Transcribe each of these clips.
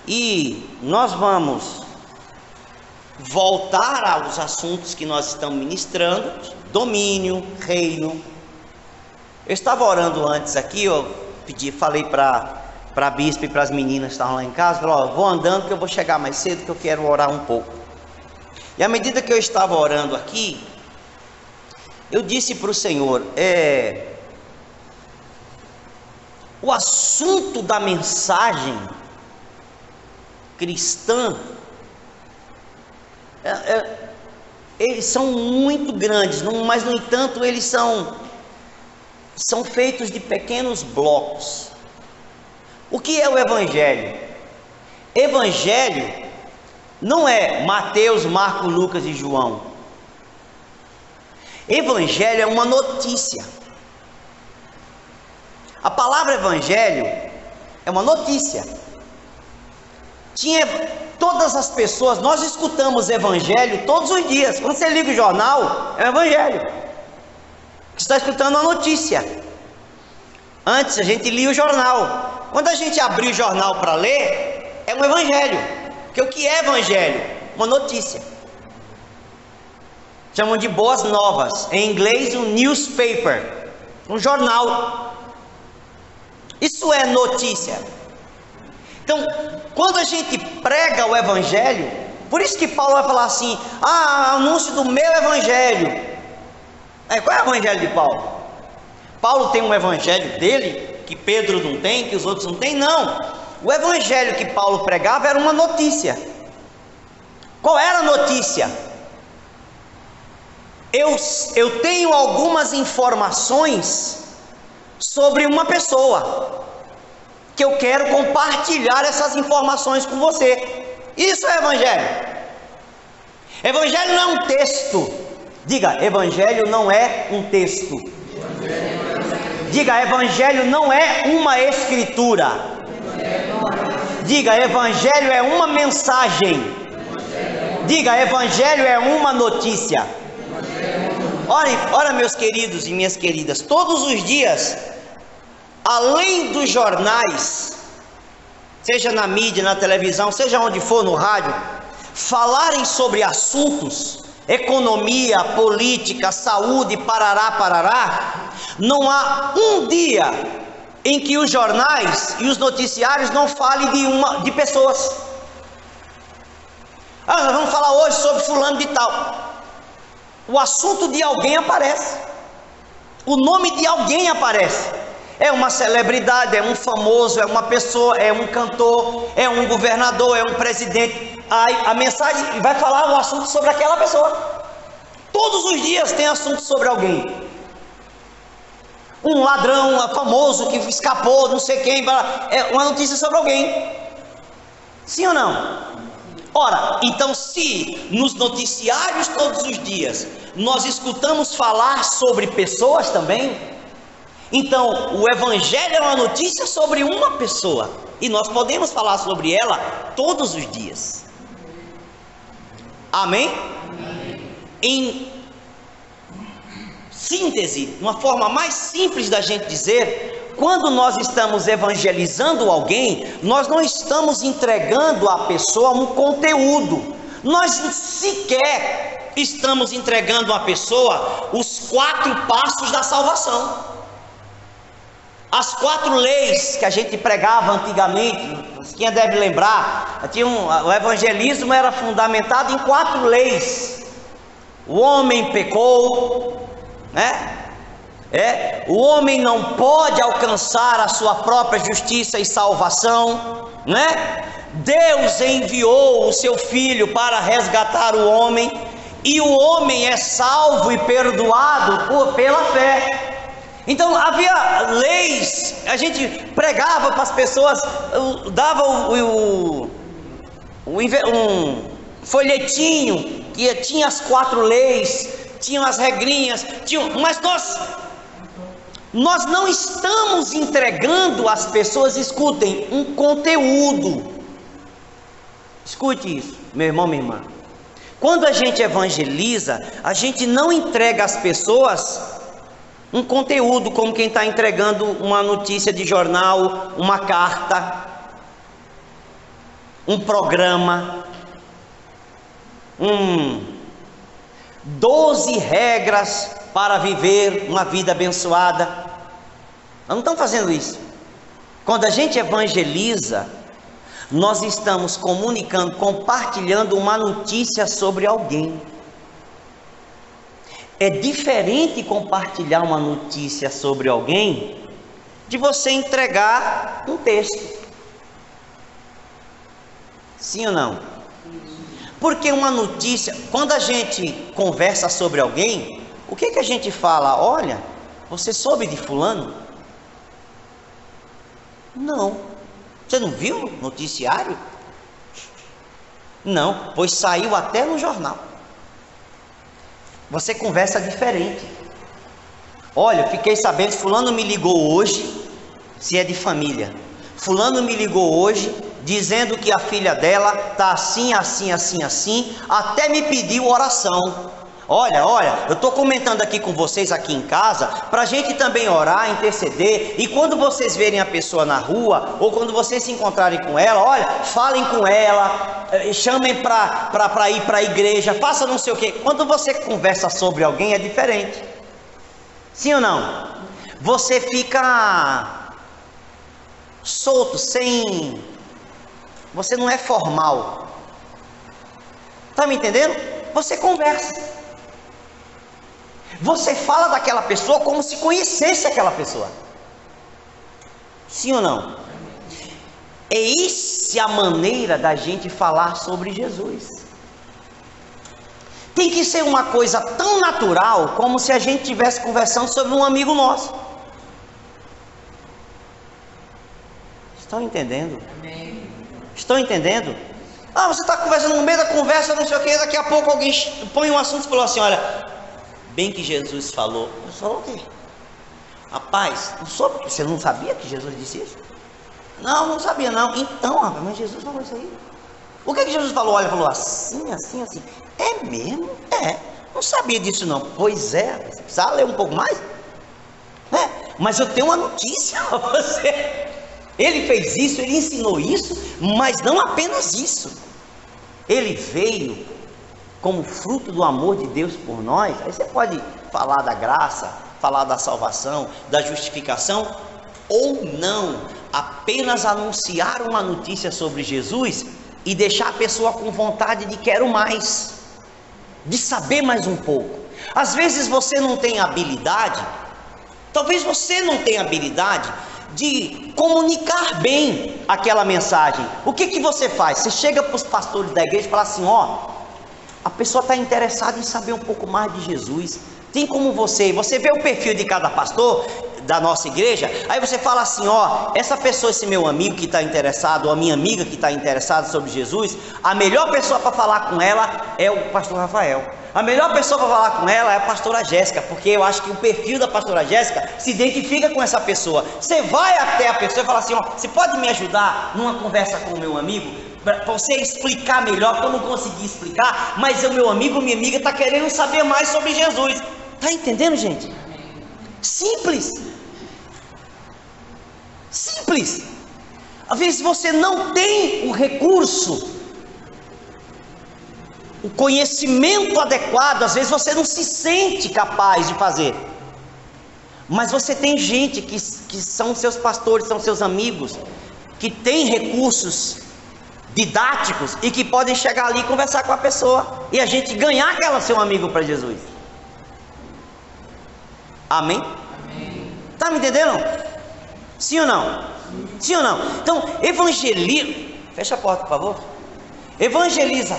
E nós vamos voltar aos assuntos que nós estamos ministrando: domínio, reino. Eu estava orando antes aqui, eu falei para a bispa e para as meninas que estavam lá em casa, falei, ó, vou andando que eu vou chegar mais cedo, que eu quero orar um pouco. E à medida que eu estava orando aqui, eu disse para o Senhor, o assunto da mensagem cristã, eles são muito grandes, mas no entanto eles são feitos de pequenos blocos. O que é o Evangelho? Evangelho não é Mateus, Marcos, Lucas e João. Evangelho é uma notícia. A palavra evangelho é uma notícia. Todas as pessoas, nós escutamos evangelho todos os dias. Quando você liga o jornal, é o evangelho. Você está escutando uma notícia. Antes a gente lia o jornal. Quando a gente abrir o jornal para ler, é um evangelho. Porque o que é evangelho? Uma notícia. Chamam de boas novas. Em inglês, um newspaper, um jornal. Isso é notícia. Então, quando a gente prega o evangelho, por isso que Paulo vai falar assim: anúncio do meu evangelho. Qual é o evangelho de Paulo? Paulo tem um evangelho dele, que Pedro não tem, que os outros não têm? Não. O evangelho que Paulo pregava era uma notícia. Qual era a notícia? Eu tenho algumas informações sobre uma pessoa, que eu quero compartilhar essas informações com você. Isso é evangelho. Evangelho não é um texto. Diga, evangelho não é um texto. Diga, evangelho não é uma escritura. Diga, evangelho é uma mensagem. Diga, evangelho é uma notícia. Ora, meus queridos e minhas queridas, todos os dias, além dos jornais, seja na mídia, na televisão, seja onde for, no rádio, falarem sobre assuntos, economia, política, saúde, parará, parará, não há um dia em que os jornais e os noticiários não falem de pessoas. Nós vamos falar hoje sobre fulano de tal. O assunto de alguém aparece, o nome de alguém aparece. É uma celebridade, é um famoso, é uma pessoa, é um cantor, é um governador, é um presidente. A mensagem vai falar um assunto sobre aquela pessoa. Todos os dias tem assunto sobre alguém. Um ladrão famoso que escapou, não sei quem, é uma notícia sobre alguém. Sim ou não? Ora, então se nos noticiários todos os dias nós escutamos falar sobre pessoas também, então o evangelho é uma notícia sobre uma pessoa, e nós podemos falar sobre ela todos os dias. Amém? Em síntese, uma forma mais simples da gente dizer, quando nós estamos evangelizando alguém, nós não estamos entregando à pessoa um conteúdo. Nós sequer estamos entregando à pessoa os 4 passos da salvação. As 4 leis que a gente pregava antigamente, quem deve lembrar, o evangelismo era fundamentado em 4 leis. O homem pecou, né? O homem não pode alcançar a sua própria justiça e salvação, né? Deus enviou o seu Filho para resgatar o homem, e o homem é salvo e perdoado pela fé. Então havia leis, a gente pregava para as pessoas, dava um folhetinho que tinha as 4 leis, tinham as regrinhas, mas nós não estamos entregando às pessoas, escutem, um conteúdo. Escute isso, meu irmão, minha irmã. Quando a gente evangeliza, a gente não entrega às pessoas um conteúdo, como quem está entregando uma notícia de jornal, uma carta. um programa, 12 regras para viver uma vida abençoada. Nós não estamos fazendo isso. Quando a gente evangeliza, nós estamos comunicando, compartilhando uma notícia sobre alguém. É diferente compartilhar uma notícia sobre alguém de você entregar um texto. Sim ou não? Porque uma notícia, quando a gente conversa sobre alguém, o que a gente fala? Olha, você soube de fulano? Não. Você não viu no noticiário? Não, pois saiu até no jornal. Você conversa diferente. Olha, fiquei sabendo, fulano me ligou hoje, se é de família. Fulano me ligou hoje, dizendo que a filha dela está assim, assim, assim, assim, até me pediu oração. Olha, eu estou comentando aqui com vocês aqui em casa, para a gente também orar, interceder, e quando vocês verem a pessoa na rua, ou quando vocês se encontrarem com ela, olha, falem com ela, chamem para ir para a igreja, faça não sei o que. Quando você conversa sobre alguém é diferente. Sim ou não? Você fica solto, você não é formal. Está me entendendo? Você conversa. Você fala daquela pessoa como se conhecesse aquela pessoa. Sim ou não? É essa a maneira da gente falar sobre Jesus. Tem que ser uma coisa tão natural como se a gente estivesse conversando sobre um amigo nosso. Estão entendendo? Amém. Estão entendendo? Ah, você está conversando no meio da conversa, não sei o que, daqui a pouco alguém põe um assunto e falou assim, olha, bem que Jesus falou. Você falou o quê? Rapaz, você não sabia que Jesus disse isso? Não sabia não. Então, rapaz, mas Jesus falou isso aí. O que Jesus falou? Olha, falou assim, assim, assim. É mesmo? É. Não sabia disso não. Pois é, você precisa ler um pouco mais? Mas eu tenho uma notícia para você. Ele fez isso, ele ensinou isso, mas não apenas isso. Ele veio como fruto do amor de Deus por nós. Aí você pode falar da graça, falar da salvação, da justificação, ou não, apenas anunciar uma notícia sobre Jesus e deixar a pessoa com vontade de quero mais, de saber mais um pouco. Às vezes você não tem habilidade, talvez você não tenha habilidade de comunicar bem aquela mensagem. O que você faz? Você chega para os pastores da igreja e fala assim, a pessoa está interessada em saber um pouco mais de Jesus. Tem como você vê o perfil de cada pastor da nossa igreja, aí você fala assim, essa pessoa, esse meu amigo que está interessado, ou a minha amiga que está interessada sobre Jesus, a melhor pessoa para falar com ela é o pastor Rafael. A melhor pessoa para falar com ela é a pastora Jéssica, porque eu acho que o perfil da pastora Jéssica se identifica com essa pessoa. Você vai até a pessoa e fala assim, você pode me ajudar numa conversa com o meu amigo? Para você explicar melhor, porque eu não consegui explicar, mas o meu amigo ou minha amiga está querendo saber mais sobre Jesus. Está entendendo, gente? Simples. Simples. Às vezes você não tem o recurso, o conhecimento adequado, às vezes você não se sente capaz de fazer, mas você tem gente que são seus pastores, são seus amigos, que tem recursos didáticos e que podem chegar ali e conversar com a pessoa, e a gente ganhar aquela seu amigo para Jesus. Amém? Está me entendendo? Sim ou não? Sim ou não? Então, fecha a porta, por favor. Evangelismo,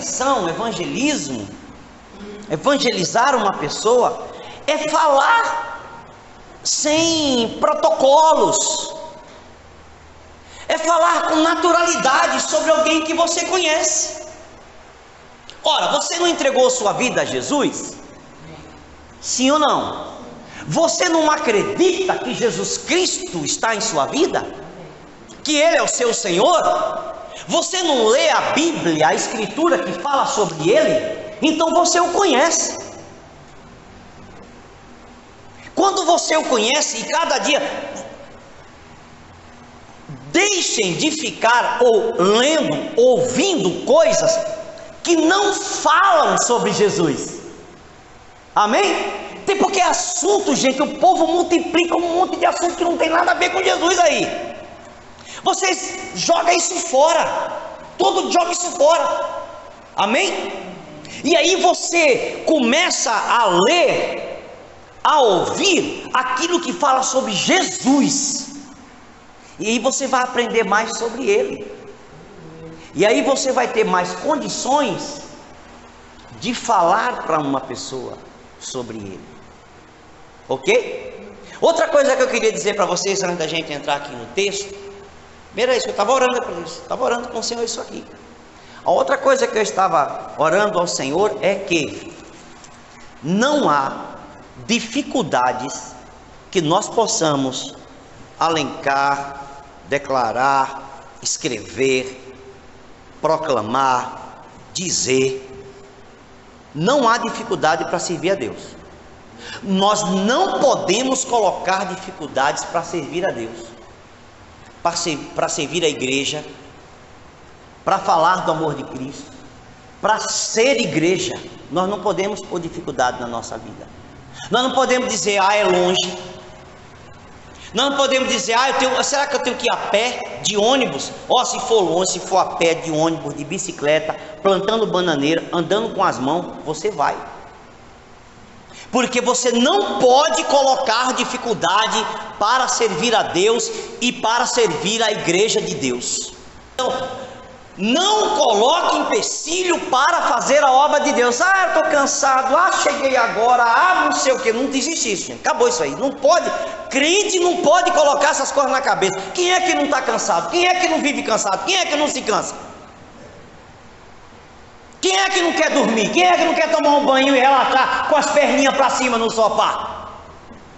evangelizar uma pessoa é falar sem protocolos, é falar com naturalidade sobre alguém que você conhece. Ora, você não entregou sua vida a Jesus? Sim ou não? Você não acredita que Jesus Cristo está em sua vida? Que Ele é o seu Senhor? Você não lê a Bíblia, a Escritura que fala sobre Ele? Então você o conhece. Quando você o conhece e cada dia deixem de ficar lendo, ouvindo coisas que não falam sobre Jesus. Amém? Tem porque é assunto, gente, o povo multiplica um monte de assunto que não tem nada a ver com Jesus aí. Vocês jogam isso fora, todo joga isso fora. Amém? E aí você começa a ler, a ouvir aquilo que fala sobre Jesus. E aí você vai aprender mais sobre Ele. E aí você vai ter mais condições de falar para uma pessoa sobre Ele. Ok? Outra coisa que eu queria dizer para vocês antes da gente entrar aqui no texto. Primeiro é isso, eu estava orando por isso. Estava orando com o Senhor isso aqui. A outra coisa que eu estava orando ao Senhor é que não há dificuldades que nós possamos alencar, declarar, escrever, proclamar, dizer. Não há dificuldade para servir a Deus. Nós não podemos colocar dificuldades para servir a Deus, para servir a igreja, para falar do amor de Cristo, para ser igreja. Nós não podemos pôr dificuldade na nossa vida. Nós não podemos dizer, é longe. Nós não podemos dizer, será que eu tenho que ir a pé, de ônibus? Se for longe, se for a pé, de ônibus, de bicicleta, plantando bananeira, andando com as mãos, você vai. Porque você não pode colocar dificuldade para servir a Deus e para servir a igreja de Deus. Então, não coloque empecilho para fazer a obra de Deus. Eu estou cansado, cheguei agora, não sei o que. Não existe isso, gente. Acabou isso aí. Não pode, crente não pode colocar essas coisas na cabeça. Quem é que não está cansado? Quem é que não vive cansado? Quem é que não se cansa? Quem é que não quer dormir? Quem é que não quer tomar um banho e relaxar com as perninhas para cima no sofá?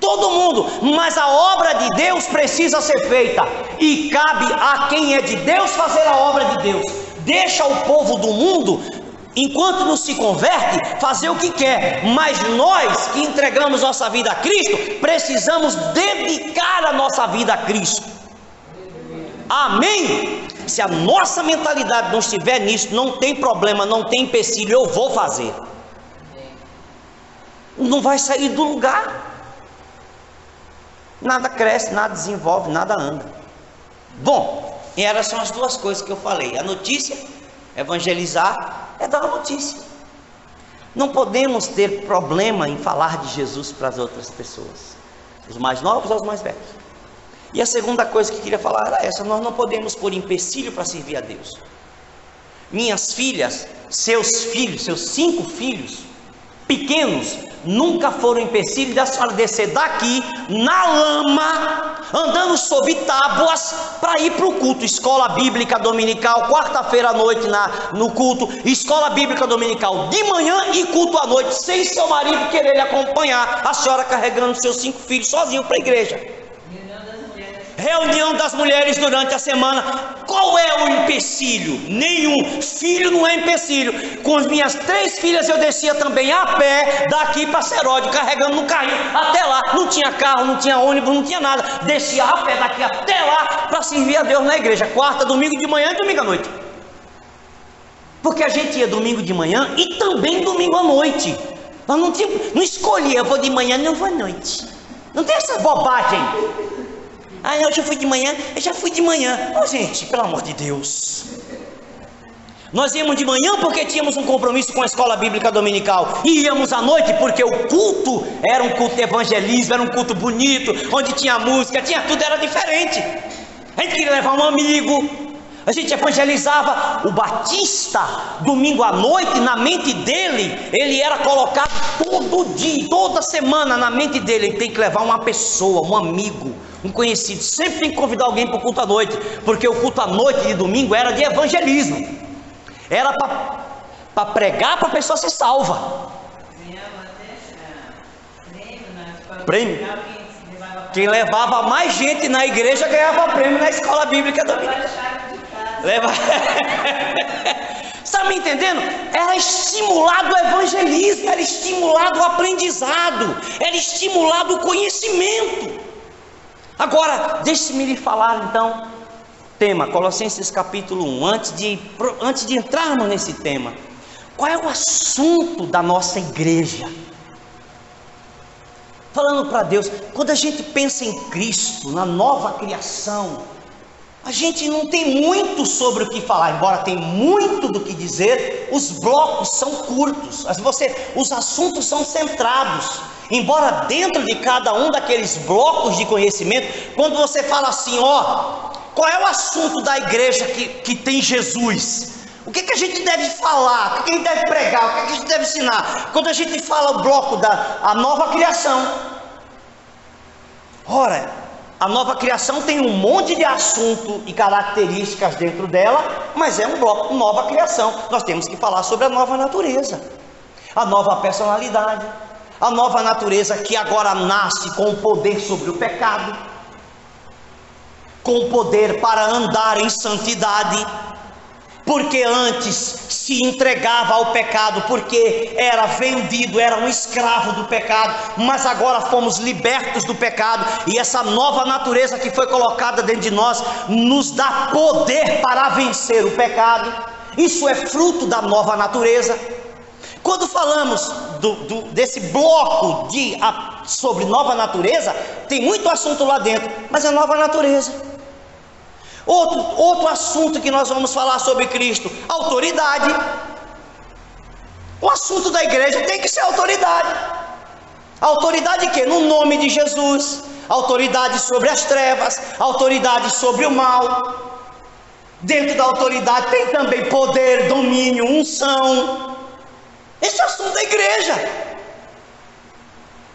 Todo mundo, mas a obra de Deus precisa ser feita, e cabe a quem é de Deus fazer a obra de Deus. Deixa o povo do mundo, enquanto não se converte, fazer o que quer, mas nós que entregamos nossa vida a Cristo, precisamos dedicar a nossa vida a Cristo. Amém? Se a nossa mentalidade não estiver nisso, não tem problema, não tem empecilho, eu vou fazer. Não vai sair do lugar. Nada cresce, nada desenvolve, nada anda. Bom, e essas são as duas coisas que eu falei. A notícia, evangelizar, é dar a notícia. Não podemos ter problema em falar de Jesus para as outras pessoas, os mais novos aos mais velhos. E a segunda coisa que eu queria falar era essa: nós não podemos pôr empecilho para servir a Deus. Minhas filhas, seus filhos, seus 5 filhos pequenos, nunca foram empecilho da senhora descer daqui na lama, andando sob tábuas, para ir para o culto. Escola bíblica dominical, quarta-feira à noite no culto, escola bíblica dominical de manhã e culto à noite, sem seu marido querer lhe acompanhar, a senhora carregando seus 5 filhos sozinho para a igreja. Reunião das mulheres durante a semana. Qual é o empecilho? Nenhum. Filho não é empecilho. Com as minhas 3 filhas eu descia também a pé daqui para Seródio, carregando no carrinho até lá. Não tinha carro, não tinha ônibus, não tinha nada. Descia a pé daqui até lá para servir a Deus na igreja, quarta, domingo de manhã e domingo à noite. Porque a gente ia domingo de manhã e também domingo à noite. Nós não escolhia, eu vou de manhã, não vou à noite. Não tem essa bobagem. Eu já fui de manhã, gente, pelo amor de Deus. Nós íamos de manhã porque tínhamos um compromisso com a escola bíblica dominical, e íamos à noite porque o culto era um culto de evangelismo, era um culto bonito, onde tinha música, tinha tudo, era diferente. A gente queria levar um amigo, a gente evangelizava. O Batista, domingo à noite, na mente dele, ele era colocado todo dia, toda semana na mente dele, ele tem que levar uma pessoa, um amigo, um conhecido. Sempre tem que convidar alguém para o culto à noite, porque o culto à noite de domingo era de evangelismo, era para pregar para a pessoa ser salva. Prêmio. Quem levava mais gente na igreja ganhava prêmio na escola bíblica dominical. Está me entendendo? Era estimulado o evangelismo, era estimulado o aprendizado, era estimulado o conhecimento. Agora, deixe-me lhe falar então tema, Colossenses capítulo 1, antes de entrarmos nesse tema, qual é o assunto da nossa igreja? Falando para Deus, quando a gente pensa em Cristo, na nova criação, a gente não tem muito sobre o que falar, embora tenha muito do que dizer, os blocos são curtos, os assuntos são centrados, embora dentro de cada um daqueles blocos de conhecimento, quando você fala assim, qual é o assunto da igreja que tem Jesus? O que a gente deve falar? O que a gente deve pregar? O que a gente deve ensinar? Quando a gente fala o bloco da nova criação, ora, a nova criação tem um monte de assunto e características dentro dela, mas é um bloco nova criação. Nós temos que falar sobre a nova natureza, a nova personalidade, a nova natureza que agora nasce com o poder sobre o pecado, com o poder para andar em santidade, porque antes se entregava ao pecado, porque era vendido, era um escravo do pecado, mas agora fomos libertos do pecado, e essa nova natureza que foi colocada dentro de nós, nos dá poder para vencer o pecado. Isso é fruto da nova natureza. Quando falamos desse bloco sobre nova natureza, tem muito assunto lá dentro, mas é nova natureza. Outro assunto que nós vamos falar sobre Cristo, autoridade. O assunto da igreja tem que ser autoridade. Autoridade que? No nome de Jesus. Autoridade sobre as trevas, autoridade sobre o mal. Dentro da autoridade tem também poder, domínio, unção. Esse é o assunto da igreja.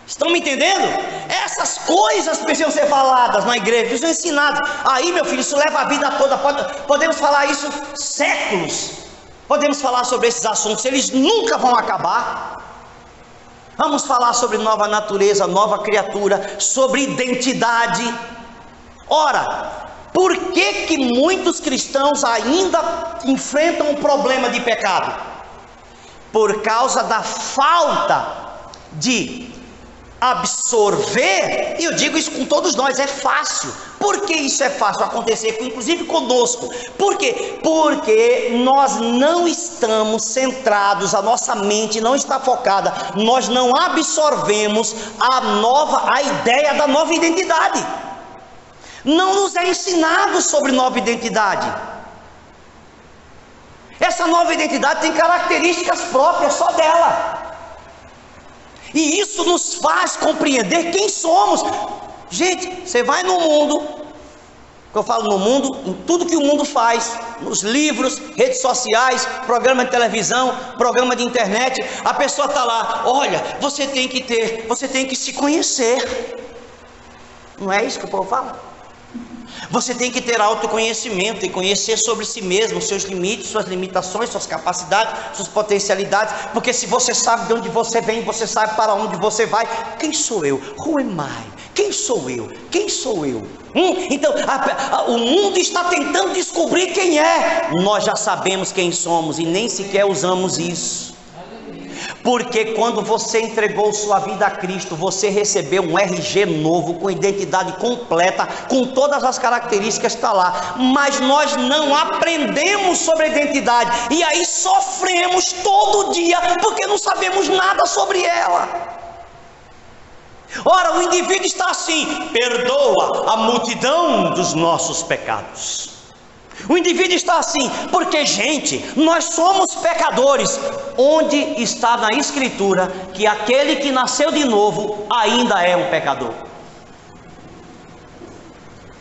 Estão me entendendo? Essas coisas precisam ser faladas na igreja, precisam ser ensinadas. Aí, meu filho, isso leva a vida toda. Podemos falar isso séculos. Podemos falar sobre esses assuntos, eles nunca vão acabar. Vamos falar sobre nova natureza, nova criatura, sobre identidade. Ora, por que muitos cristãos ainda enfrentam um problema de pecado? Por causa da falta de absorver, e eu digo isso com todos nós, é fácil. Por que isso é fácil acontecer, inclusive conosco? Por quê? Porque nós não estamos centrados, a nossa mente não está focada, nós não absorvemos a ideia da nova identidade. Não nos é ensinado sobre nova identidade. Essa nova identidade tem características próprias só dela. E isso nos faz compreender quem somos. Gente, você vai no mundo, que eu falo no mundo, em tudo que o mundo faz, nos livros, redes sociais, programa de televisão, programa de internet, a pessoa está lá, olha, você tem que se conhecer. Não é isso que o povo fala? Você tem que ter autoconhecimento e conhecer sobre si mesmo, seus limites, suas limitações, suas capacidades, suas potencialidades, porque se você sabe de onde você vem, você sabe para onde você vai. Quem sou eu? Who am I? Quem sou eu? Quem sou eu? Então, o mundo está tentando descobrir quem é. Nós já sabemos quem somos e nem sequer usamos isso. Porque quando você entregou sua vida a Cristo, você recebeu um RG novo, com identidade completa, com todas as características que está lá. Mas nós não aprendemos sobre a identidade, e aí sofremos todo dia, porque não sabemos nada sobre ela. Ora, o indivíduo está assim, perdoa a multidão dos nossos pecados. O indivíduo está assim, porque, gente, nós somos pecadores. Onde está na Escritura que aquele que nasceu de novo ainda é um pecador?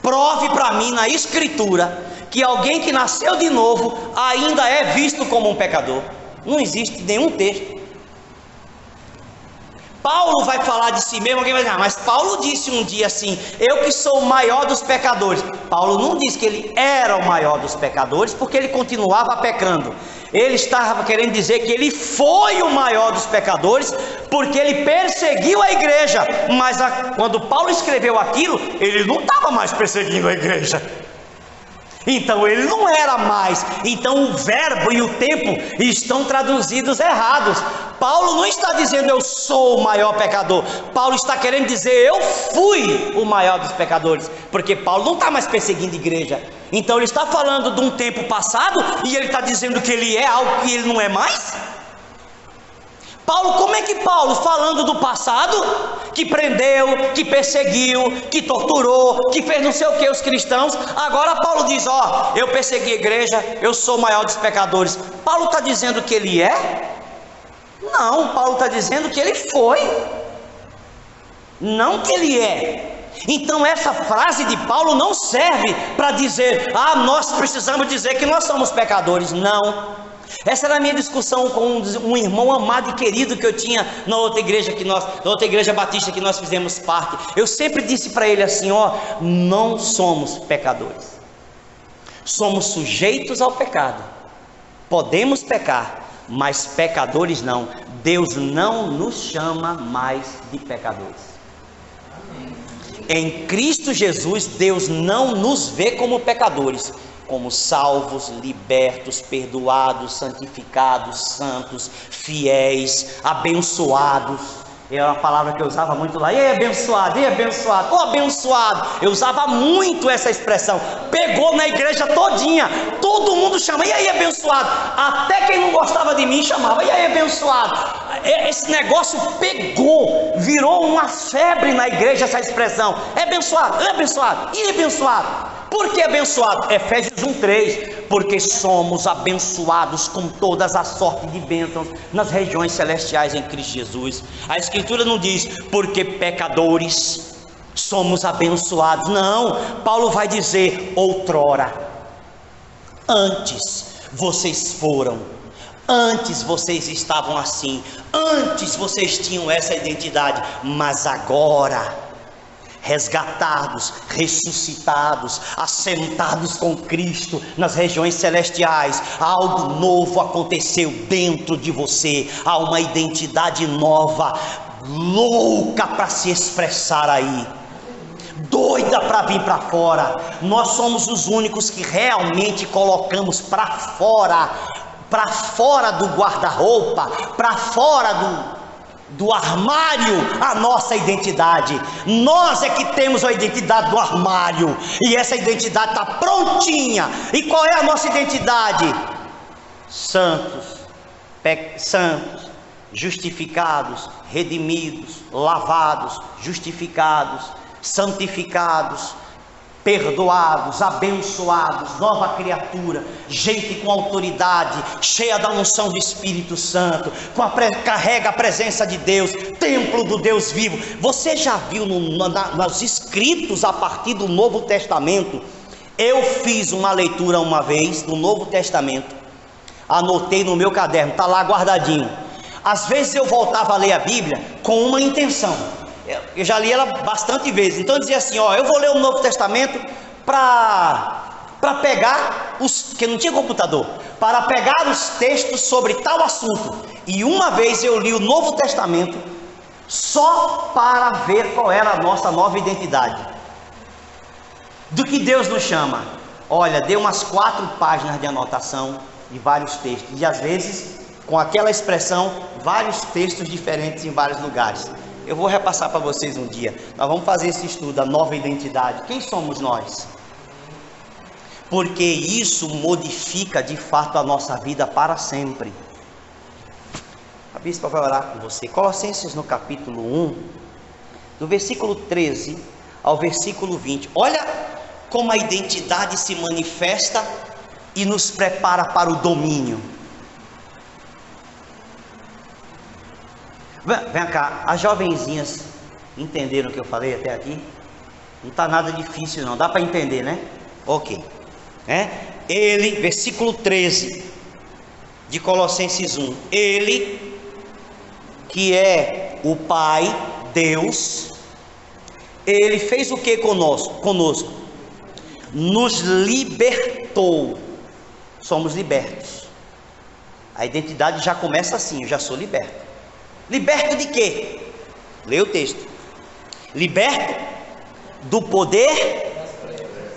Prove para mim na Escritura que alguém que nasceu de novo ainda é visto como um pecador. Não existe nenhum texto. Paulo vai falar de si mesmo, alguém vai dizer, mas Paulo disse um dia assim, eu que sou o maior dos pecadores. Paulo não disse que ele era o maior dos pecadores, porque ele continuava pecando. Ele estava querendo dizer que ele foi o maior dos pecadores, porque ele perseguiu a igreja. Mas quando Paulo escreveu aquilo, ele não estava mais perseguindo a igreja. Então ele não era mais. Então o verbo e o tempo estão traduzidos errados. Paulo não está dizendo eu sou o maior pecador. Paulo está querendo dizer eu fui o maior dos pecadores. Porque Paulo não está mais perseguindo a igreja. Então ele está falando de um tempo passado e ele está dizendo que ele é algo que ele não é mais. Paulo, como é que Paulo, falando do passado, que prendeu, que perseguiu, que torturou, que fez não sei o que os cristãos, agora Paulo diz, ó, eu persegui a igreja, eu sou o maior dos pecadores. Paulo está dizendo que ele é? Não, Paulo está dizendo que ele foi, não que ele é. Então essa frase de Paulo não serve para dizer, nós precisamos dizer que nós somos pecadores, não. Essa era a minha discussão com um irmão amado e querido que eu tinha na outra igreja batista que nós fizemos parte. Eu sempre disse para ele assim, ó, não somos pecadores, somos sujeitos ao pecado, podemos pecar, mas pecadores não. Deus não nos chama mais de pecadores. Em Cristo Jesus, Deus não nos vê como pecadores, como salvos, libertos, perdoados, santificados, santos, fiéis, abençoados. É uma palavra que eu usava muito lá, e abençoado, ô abençoado. Eu usava muito essa expressão, pegou na igreja todinha, todo mundo chama, e aí abençoado. Até quem não gostava de mim chamava, e aí abençoado. Esse negócio pegou, virou uma febre na igreja essa expressão, é abençoado, e abençoado. Por que abençoado? Efésios 1:3, porque somos abençoados com todas as sortes de bênçãos nas regiões celestiais em Cristo Jesus. A Escritura não diz, porque pecadores somos abençoados, não. Paulo vai dizer, outrora, antes vocês foram, antes vocês estavam assim, antes vocês tinham essa identidade, mas agora, resgatados, ressuscitados, assentados com Cristo nas regiões celestiais, algo novo aconteceu dentro de você, há uma identidade nova, louca para se expressar aí, doida para vir para fora. Nós somos os únicos que realmente colocamos para fora do guarda-roupa, para fora do armário, a nossa identidade. Nós é que temos a identidade do armário, e essa identidade está prontinha. E qual é a nossa identidade? Santos, justificados, redimidos, lavados, justificados, santificados, perdoados, abençoados, nova criatura, gente com autoridade, cheia da unção do Espírito Santo, carrega a presença de Deus, templo do Deus vivo. Você já viu nos escritos a partir do Novo Testamento? Eu fiz uma leitura uma vez do Novo Testamento, anotei no meu caderno, está lá guardadinho. Às vezes eu voltava a ler a Bíblia com uma intenção. Eu já li ela bastante vezes. Então eu dizia assim, ó, eu vou ler o Novo Testamento para pegar que não tinha computador, para pegar os textos sobre tal assunto. E uma vez eu li o Novo Testamento só para ver qual era a nossa nova identidade, do que Deus nos chama. Olha, deu umas 4 páginas de anotação de vários textos, e às vezes com aquela expressão, vários textos diferentes em vários lugares. Eu vou repassar para vocês um dia. Nós vamos fazer esse estudo da nova identidade. Quem somos nós? Porque isso modifica de fato a nossa vida para sempre. A bispa vai orar com você. Colossenses no capítulo 1, do versículo 13 ao versículo 20. Olha como a identidade se manifesta e nos prepara para o domínio. Vem cá, as jovenzinhas entenderam o que eu falei até aqui? Não está nada difícil não, dá para entender, né? Ok. Ele, versículo 13 de Colossenses 1. Ele, que é o Pai, Deus, Ele fez o que conosco? Nos libertou. Somos libertos. A identidade já começa assim, eu já sou liberto. Liberto de quê? Leia o texto. Liberto do poder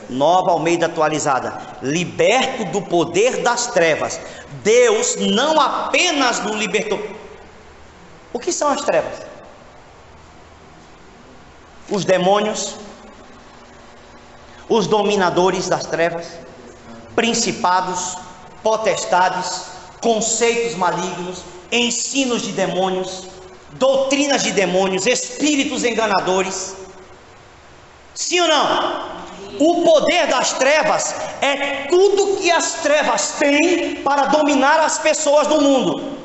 Nova Almeida atualizada. Liberto do poder das trevas. Deus não apenas nos libertou. O que são as trevas? Os demônios, os dominadores das trevas, principados, potestades, conceitos malignos, ensinos de demônios, doutrinas de demônios, espíritos enganadores. Sim ou não? O poder das trevas é tudo que as trevas têm para dominar as pessoas do mundo.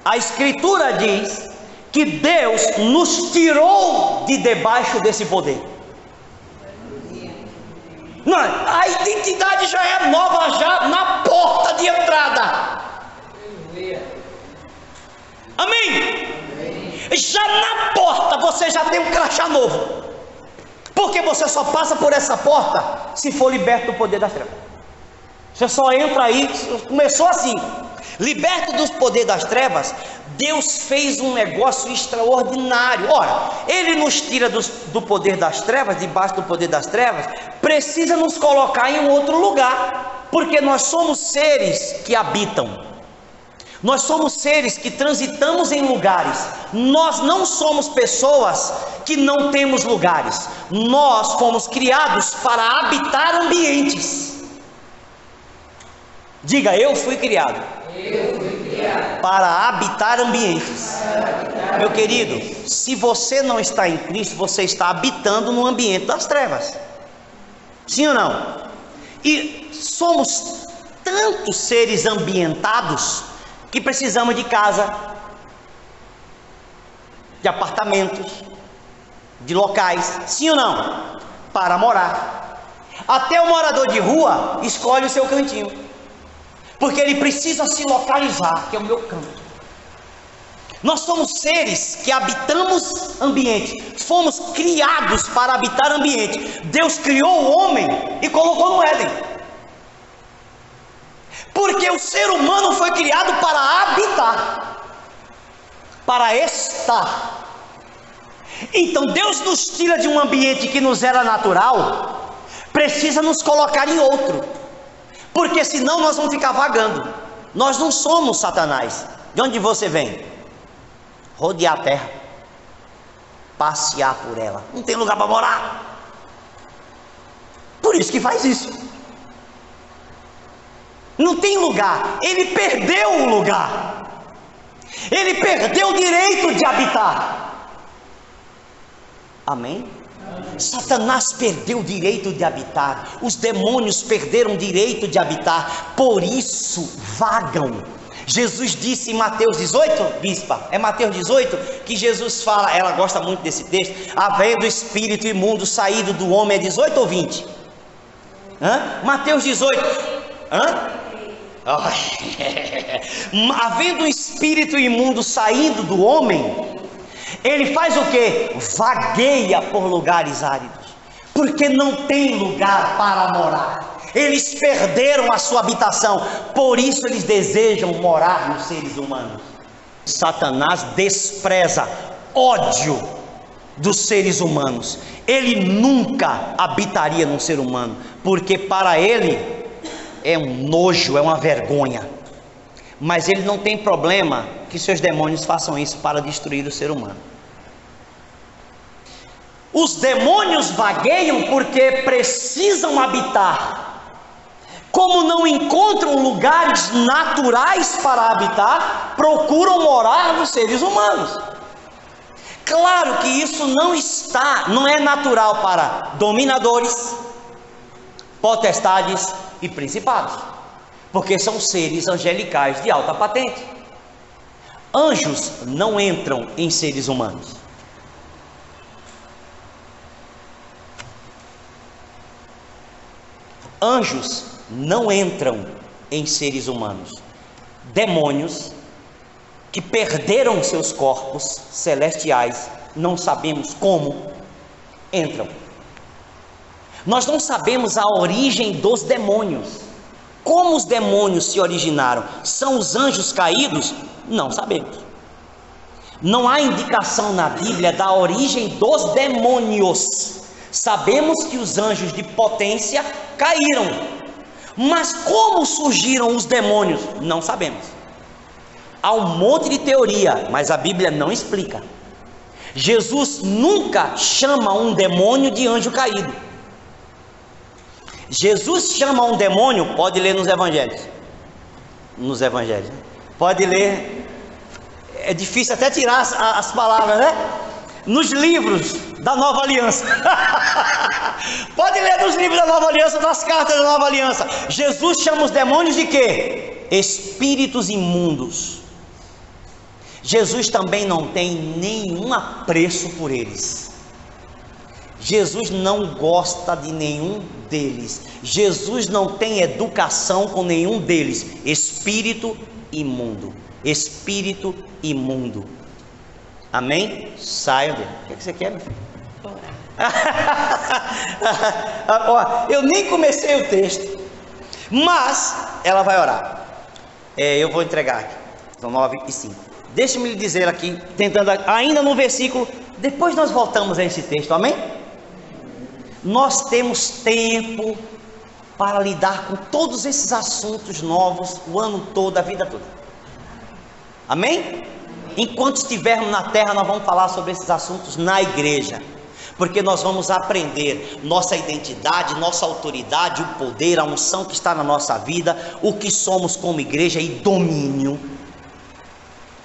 A Escritura diz que Deus nos tirou de debaixo desse poder. Não, a identidade já é nova, já na porta de entrada. Amém? Já na porta você já tem um crachá novo. Porque você só passa por essa porta se for liberto do poder das trevas. Você só entra aí, começou assim. Liberto do poder das trevas, Deus fez um negócio extraordinário. Ora, Ele nos tira do poder das trevas, debaixo do poder das trevas, precisa nos colocar em um outro lugar, porque nós somos seres que habitam, nós somos seres que transitamos em lugares, nós não somos pessoas que não temos lugares, nós fomos criados para habitar ambientes. Diga, eu fui criado para habitar ambientes. Meu querido, se você não está em Cristo, você está habitando no ambiente das trevas. Sim ou não? E somos tantos seres ambientados que precisamos de casa, de apartamentos, de locais. Sim ou não? Para morar. Até o morador de rua escolhe o seu cantinho, porque ele precisa se localizar, que é o meu canto. Nós somos seres que habitamos ambiente, fomos criados para habitar ambiente. Deus criou o homem e colocou no Éden, porque o ser humano foi criado para habitar, para estar. Então Deus nos tira de um ambiente que nos era natural, precisa nos colocar em outro, porque senão nós vamos ficar vagando. Nós não somos Satanás. De onde você vem? Rodear a terra, passear por ela, não tem lugar para morar, por isso que faz isso. Não tem lugar, ele perdeu o lugar, ele perdeu o direito de habitar. Amém? Satanás perdeu o direito de habitar, os demônios perderam o direito de habitar, por isso vagam. Jesus disse em Mateus 18, bispa, é Mateus 18 que Jesus fala, ela gosta muito desse texto, havendo espírito imundo saído do homem, é 18 ou 20? Mateus 18, havendo um espírito imundo saindo do homem, ele faz o que? Vagueia por lugares áridos, porque não tem lugar para morar. Eles perderam a sua habitação, por isso eles desejam morar nos seres humanos. Satanás despreza, ódio dos seres humanos. Ele nunca habitaria num ser humano, porque para ele é um nojo, é uma vergonha. Mas ele não tem problema que seus demônios façam isso para destruir o ser humano. Os demônios vagueiam porque precisam habitar. Como não encontram lugares naturais para habitar, procuram morar nos seres humanos. Claro que isso não é natural para dominadores, potestades e principados, porque são seres angelicais de alta patente. Anjos não entram em seres humanos. Anjos não entram em seres humanos. Demônios que perderam seus corpos celestiais, não sabemos como, entram. Nós não sabemos a origem dos demônios. Como os demônios se originaram? São os anjos caídos? Não sabemos. Não há indicação na Bíblia da origem dos demônios. Sabemos que os anjos de potência caíram, mas como surgiram os demônios? Não sabemos. Há um monte de teoria, mas a Bíblia não explica. Jesus nunca chama um demônio de anjo caído. Jesus chama um demônio, pode ler nos evangelhos. Pode ler. É difícil até tirar as palavras, né? Nos livros da Nova Aliança. Pode ler nos livros da Nova Aliança, nas cartas da Nova Aliança. Jesus chama os demônios de quê? Espíritos imundos. Jesus também não tem nenhum apreço por eles. Jesus não gosta de nenhum deles. Jesus não tem educação com nenhum deles. Espírito imundo. Espírito imundo. Amém? Saiam dele. O que você quer, meu filho? Eu nem comecei o texto, mas ela vai orar. Eu vou entregar aqui. São 9:05. Deixe-me lhe dizer aqui, tentando ainda no versículo, depois nós voltamos a esse texto, amém? Nós temos tempo para lidar com todos esses assuntos novos o ano todo, a vida toda. Amém? Enquanto estivermos na terra, nós vamos falar sobre esses assuntos na igreja, porque nós vamos aprender nossa identidade, nossa autoridade, o poder, a unção que está na nossa vida, o que somos como igreja e domínio,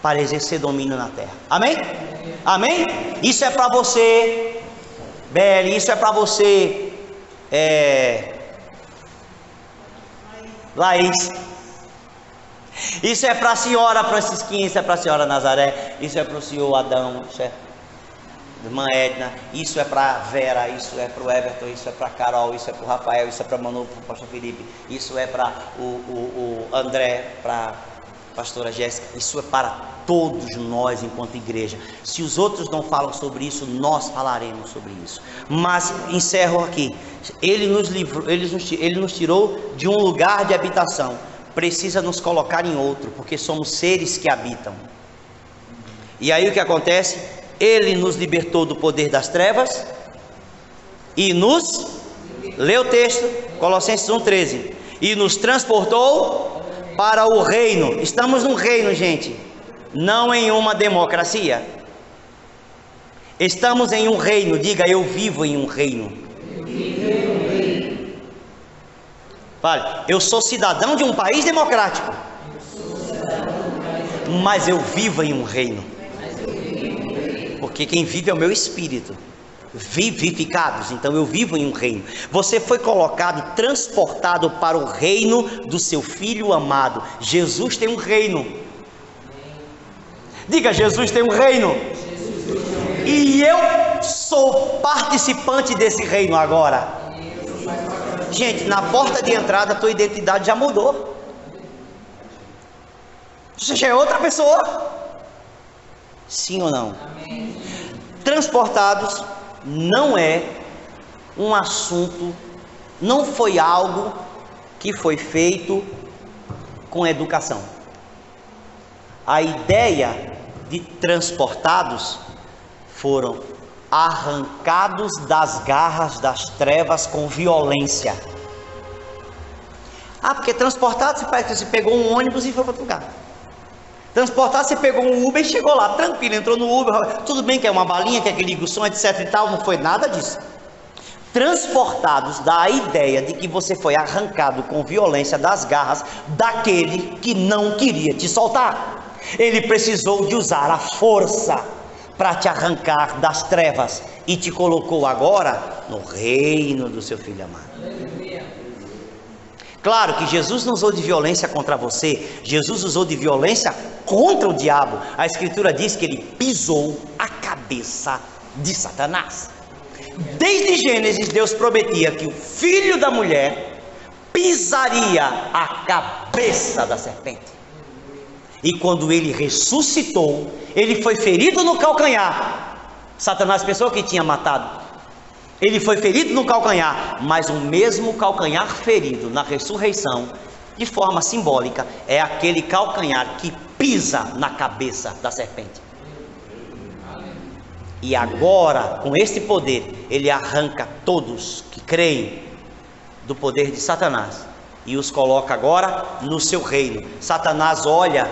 para exercer domínio na terra. Amém? Amém? Isso é para você, Beli, isso é para você, Laís. Isso é para a senhora Francisquinha, isso é para a senhora Nazaré, isso é para o senhor Adão, isso é irmã Edna, isso é para a Vera, isso é para o Everton, isso é para a Carol, isso é para o Rafael, isso é para o Manu, para o pastor Felipe, isso é para o André, para a pastora Jéssica, isso é para todos nós enquanto igreja. Se os outros não falam sobre isso, nós falaremos sobre isso. Mas encerro aqui. Ele nos tirou de um lugar de habitação, precisa nos colocar em outro, porque somos seres que habitam. E aí o que acontece? Ele nos libertou do poder das trevas e nos, lê o texto, Colossenses 1:13, e nos transportou para o reino. Estamos num reino, gente, não em uma democracia. Estamos em um reino. Diga, eu vivo em um reino. Fale, eu sou cidadão de um país democrático, mas eu vivo em um reino, porque quem vive é o meu espírito, vivificados, então eu vivo em um reino. Você foi colocado e transportado para o reino do seu Filho amado. Jesus tem um reino. Diga, Jesus tem um reino, e eu sou participante desse reino agora. Gente, na porta de entrada a tua identidade já mudou. Você já é outra pessoa. Sim ou não? Amém. Transportados não é um assunto, não foi algo que foi feito com educação. A ideia de transportados foram arrancados das garras das trevas com violência. Porque transportado, você parece que você pegou um ônibus e foi para outro lugar. Transportado, você pegou um Uber e chegou lá, tranquilo, entrou no Uber, tudo bem que é uma balinha, que é aquele liga o som, etc e tal, não foi nada disso. Transportados dá a ideia de que você foi arrancado com violência das garras daquele que não queria te soltar. Ele precisou de usar a força para te arrancar das trevas e te colocou agora no reino do seu Filho amado. Claro que Jesus não usou de violência contra você, Jesus usou de violência contra o diabo. A Escritura diz que ele pisou a cabeça de Satanás. Desde Gênesis, Deus prometia que o filho da mulher pisaria a cabeça da serpente. E quando ele ressuscitou, ele foi ferido no calcanhar. Satanás pensou que tinha matado. Ele foi ferido no calcanhar, mas o mesmo calcanhar ferido na ressurreição, de forma simbólica, é aquele calcanhar que pisa na cabeça da serpente. E agora, com este poder, ele arranca todos que creem do poder de Satanás e os coloca agora no seu reino. Satanás olha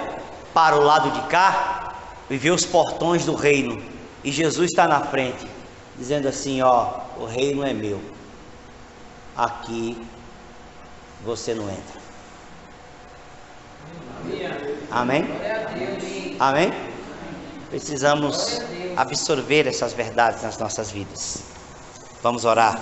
para o lado de cá e vê os portões do reino, e Jesus está na frente, dizendo assim: ó, o reino é meu, aqui você não entra. Amém? Amém? Precisamos absorver essas verdades nas nossas vidas. Vamos orar.